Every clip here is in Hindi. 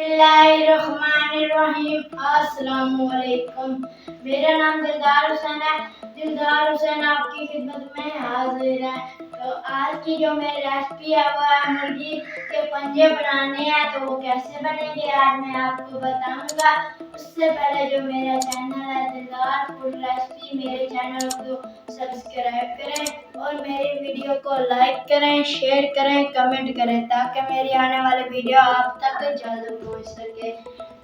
बिस्मिल्लाहिर्रहमानिर्रहीम। अस्सलामुअलैकुम। मेरा नाम दिलदार हुसैन है। दिलदार हुसैन आपकी खिदमत में हाजिर है। तो आज की जो मेरी रेसिपी है वो है मुर्गी के पंजे बनाने हैं। तो वो कैसे बनेंगे आज मैं आपको बताऊंगा। उससे पहले जो मेरा चैनल है दिलदार फूड रेसिपी, मेरे चैनल को सब्सक्राइब करें और मेरी वीडियो को लाइक करें, शेयर करें, कमेंट करें ताकि मेरी आने वाली वीडियो आप तक जल्द पहुंच सके।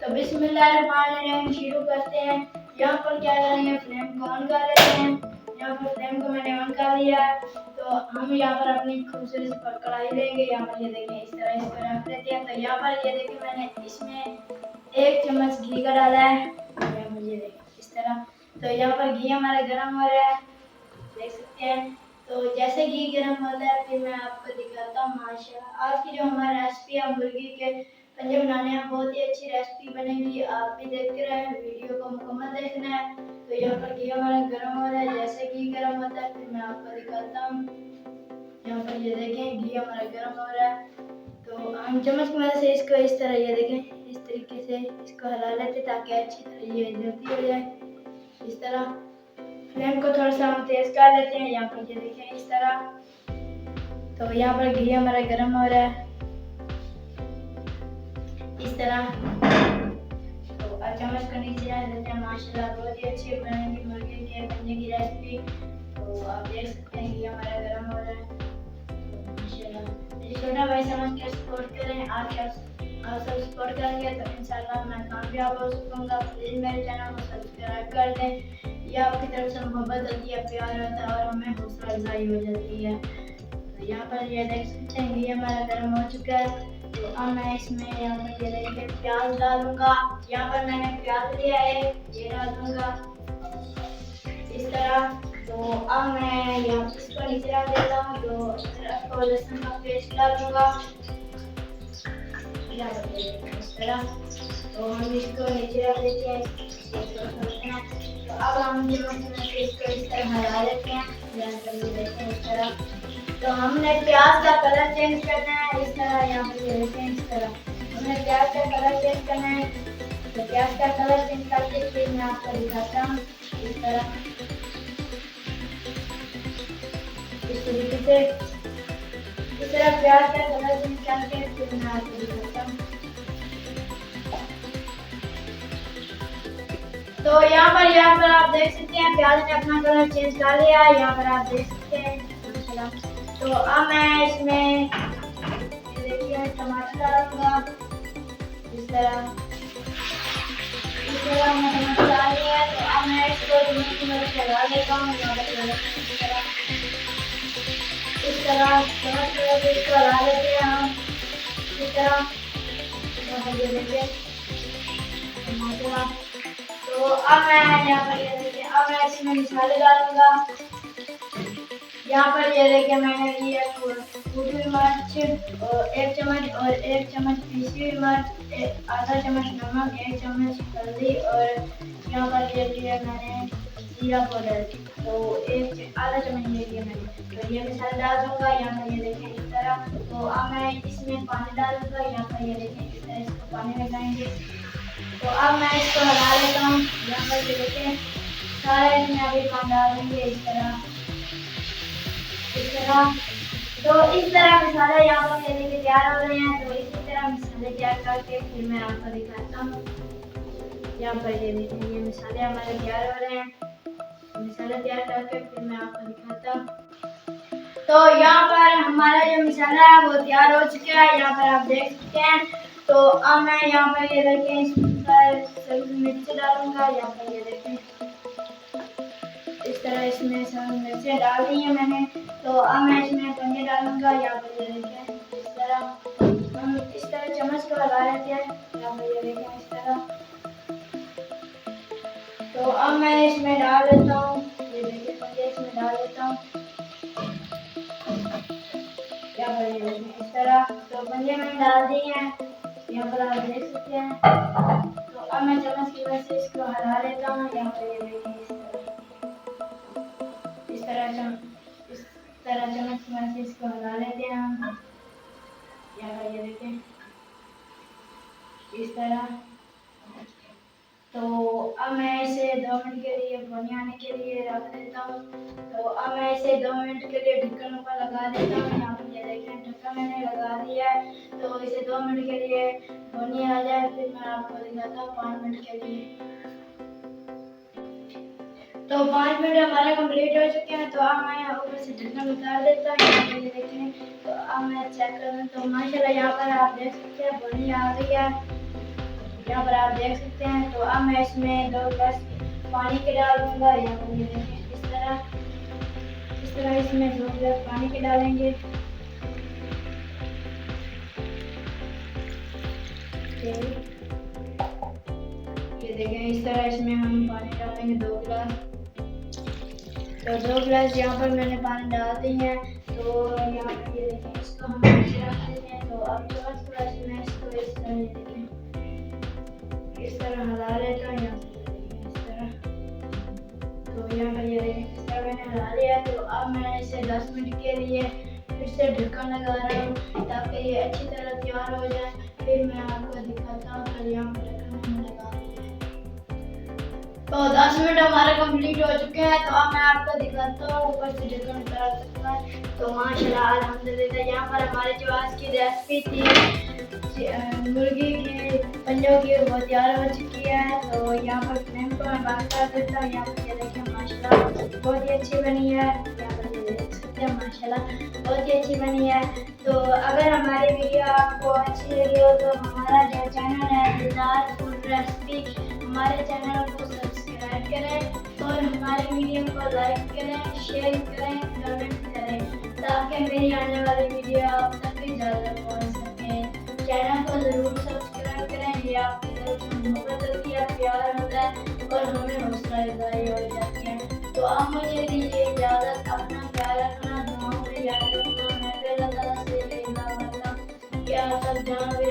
तो बिस्मिल्लाहिर्रहमानिर्रहीम शुरू करते हैं। यहाँ पर क्या करेंगे, फ्लेम को ऑन कर लेते हैं। यहाँ पर फ्लेम को मैंने ऑन कर लिया है। तो हम यहाँ पर अपनी खूबसूरत सी कढ़ाई लेंगे। यहाँ पर ये देखें इस तरह इसको रख देते हैं। तो यहाँ पर ये देखें मैंने इसमें 1 चम्मच घी का डाला है। यहाँ पर ये देखें इस तरह। तो यहाँ पर घी हमारा गर्म हो रहा है, देख सकते हैं। तो जैसे घी गर्म होता है फिर मैं आपको दिखाता हूँ। माशाल्लाह आज की जो हमारी रेसिपी है मुर्गी के पंजे बनाने हैं, बहुत ही अच्छी रेसिपी बनेगी। आप भी देखते रहें, वीडियो को मुकम्मल देखना है। तो यहाँ पर घी हमारा गर्म हो रहा है। जैसे घी गर्म होता है फिर मैं आपको दिखाता हूँ। यहाँ पर ये देखें घी हमारा गर्म हो रहा है। तो हम चम्मच की मदद से इसको इस तरह ये देखें इस तरीके से इसको हिला लेते ताकि अच्छी तरह ये जल्दी हो जाए। इस तरह फ्लेम को थोड़ा सा हम तेज कर लेते हैं। यहाँ पर ये देखें इस तरह। तो यहाँ पर घी हमारा गर्म हो रहा है इस तरह। तो चम्मच को नीचे डाल देते हैं। माशाल्लाह बहुत ही अच्छी बनेगी मुर्गी के पंजे की रेसिपी। तो आप देख सकते हैं घी हमारा गर्म हो रहा है। माशाल्लाह मेरी छोटा भाई समझ के सपोर्ट करें। आप सब सपोर्ट करेंगे तो इंशाल्लाह मैं कामयाब हो सकूंगा। प्लीज मेरे चैनल को सब्सक्राइब कर दें। ये आपकी तरफ से मोहब्बत होती है, प्यार होता है और हमें हौसला अफजाई हो जाती है। तो यहाँ पर ये देख सकते हैं घी हमारा गर्म हो चुका है। तो अब मैं इसमें यहाँ पर ये देखिए प्याज डालूंगा। यहाँ पर मैंने प्याज लिया है, ये डाल दूंगा इस तरह। तो अब मैं यहाँ इसको नीचे डाल देता हूँ। तो अदरक और लहसुन का पेस्ट डालूंगा इस तरह। तो हम इसको नीचे डाल देते हैं। तो अब हम इसको इस तरह हला लेते हैं। इस तरह। तो हमने प्याज का कलर चेंज करना है इस तरह। यहाँ पर ये देखें इस तरह हमने प्याज का कलर चेंज करना है। तो प्याज का कलर चेंज करके फिर मैं आपको दिखाता हूँ इस तरह। इस तरीके से इस तरह प्याज का कलर चेंज करके फिर मैं आपको दिखाता हूँ। तो यहाँ पर आप देख सकते हैं प्याज ने अपना कलर चेंज कर लिया है। यहाँ पर आप देख सकते हैं। तो अब मैं इसमें देखिए टमाटर डालूंगा इस तरह। मैंने टमाटर डाल लिया है। तो अब मैं इसको चम्मच की मदद से डाल देता हूँ। इस तरह टमाटर इसको डाल लेते हैं हम इस तरह। तो अब मैं यहाँ पर ये देखिए अब मैं इसमें मसाले डालूंगा। यहाँ पर ये देखिए मैंने लिया कुटी मिर्च और 1 चम्मच और 1 चम्मच पीसी हुई मिर्च, आधा चम्मच नमक, 1 चम्मच हल्दी और यहाँ पर ये लिया मैंने जीरा पाउडर। तो आधा चम्मच ये लिया मैंने। तो ये मसाला डाल दूंगा। यहाँ पर ये देखें इस तरह। तो अब मैं इसमें पानी डाल दूंगा। यहाँ पर ये देखें इस तरह इसको पानी लगाएंगे। तो अब मैं इसको हला लेता हूँ। यहाँ पर ये देखें सारे इसमें अभी पानी डाल देंगे इस तरह। तो इस तरह मसाले यहाँ पर ये देखिए तैयार हो रहे हैं। तो इसी तरह मसाले तैयार करके फिर मैं आपको दिखाता हूँ। यहाँ पर ये देखिए ये मसाले हमारे तैयार हो रहे हैं। मसाले तैयार करके फिर मैं आपको दिखाता हूँ। तो यहाँ पर हमारा जो मसाला है वो तैयार हो चुका है। यहाँ पर आप देख सकते हैं। तो अब मैं यहाँ पर ये देखें इसमें सब्जी मिर्च डालूंगा। यहाँ पर ये देखें इस तरह इसमें सब मिर्चें डाल दी हैं मैंने। तो अब मैं इसमें पंजे डालूंगा। यहाँ पर ये देखें इस तरह हम इस तरह चम्मच को लगा लेते हैं। यहाँ पर ये देखें इस तरह। तो अब मैं इसमें डाल देता हूँ। ये देखिए पंजे इसमें डाल देता हूँ। यहाँ पर ये देखें इस तरह। तो पंजे मैंने डाल दिए हैं। यहाँ पर आप देख सकते हैं। तो अब मैं चम्मच की मदद से इसको हला लेता हूँ। यहाँ पर ये देखें इस तरह चम्मच की मदद से इसको हला लेते हैं हम। यहाँ पर ये देखें इस तरह। तो अब मैं इसे 2 मिनट के लिए भुन आने के लिए रख देता हूँ। तो अब मैं इसे 2 मिनट के लिए ढक्कन ऊपर लगा देता हूँ। यहाँ पर ये देखें ढक्कन मैंने लगा दिया है। तो इसे 2 मिनट के लिए भुनी आ जाए फिर मैं आपको दिखाता हूँ 5 मिनट के लिए। तो 5 मिनट हमारे कंप्लीट हो चुके हैं। तो अब मैं ऊपर से ढक्कन उतार देता हूँ। यहाँ पर ये देखें। तो अब मैं चेक कर दूँ तो माशाल्लाह यहाँ पर आप देख सकते हैं भुनी आ गई है। यहाँ पर आप देख सकते हैं। तो अब मैं इसमें 2 गिलास पानी के डाल दूंगा। यहाँ पर ये देखें इस तरह इसमें 2 गिलास पानी के डालेंगे। ये देखें इस तरह इसमें हम पानी डालेंगे 2 गिलास। तो 2 गिलास यहाँ पर मैंने पानी डाल दी है। तो यहाँ पर ये देखें इसको हम नीचे रख देते हैं। तो अब थोड़ा इसमें इसको इस तरह ये देखें इस तरह हिला लेता हूँ। यहाँ पर इस तरह। तो यहाँ पर ये देखें इस तरह मैंने हिला लिया। तो अब मैं इसे 10 मिनट के लिए फिर से ढक्कन लगा रहा हूँ ताकि ये अच्छी तरह तैयार हो जाए। फिर मैं आपको दिखाता हूँ। तो यहाँ पर ढक्कन मैंने लगा दिया है। तो 10 मिनट हमारे कंप्लीट हो चुके हैं। तो अब मैं आपको दिखाता हूँ ऊपर से ढक्कन उतार सकता है। तो माशाल्लाह अल्हम्दुलिल्लाह यहाँ पर हमारी जो आज की रेसिपी थी मुर्गी के पंजों की वो तैयार हो चुकी है। तो यहाँ पर फ्लेम को मैं बंद कर देता हूँ। यहाँ पर ये देखिए माशाल्लाह बहुत ही अच्छी बनी है। यहाँ पर ये देख सकते हैं माशाल्लाह बहुत ही अच्छी बनी है। तो अगर हमारी वीडियो आपको अच्छी लगी हो तो हमारा जो चैनल है दिलदार फूड रेसिपी हमारे चैनल को सब्सक्राइब करें और हमारे वीडियो को लाइक करें, शेयर करें, कमेंट करें ताकि मेरी आने वाली वीडियो आप तक ज़्यादा पहुँच सके। चैनल को ज़रूर सब्सक्राइब करें। ये आपकी तरफ से मोहब्बत होती है, प्यार होता है और हमें हौसला अफजाई हो जाती है। तो आप मुझे दीजिए इजाज़त। अपना ख्याल रखना, दुआओं में याद रखना। मैं अल्लाह ताला से यही दुआ करता हूँ कि आप सब जहाँ भी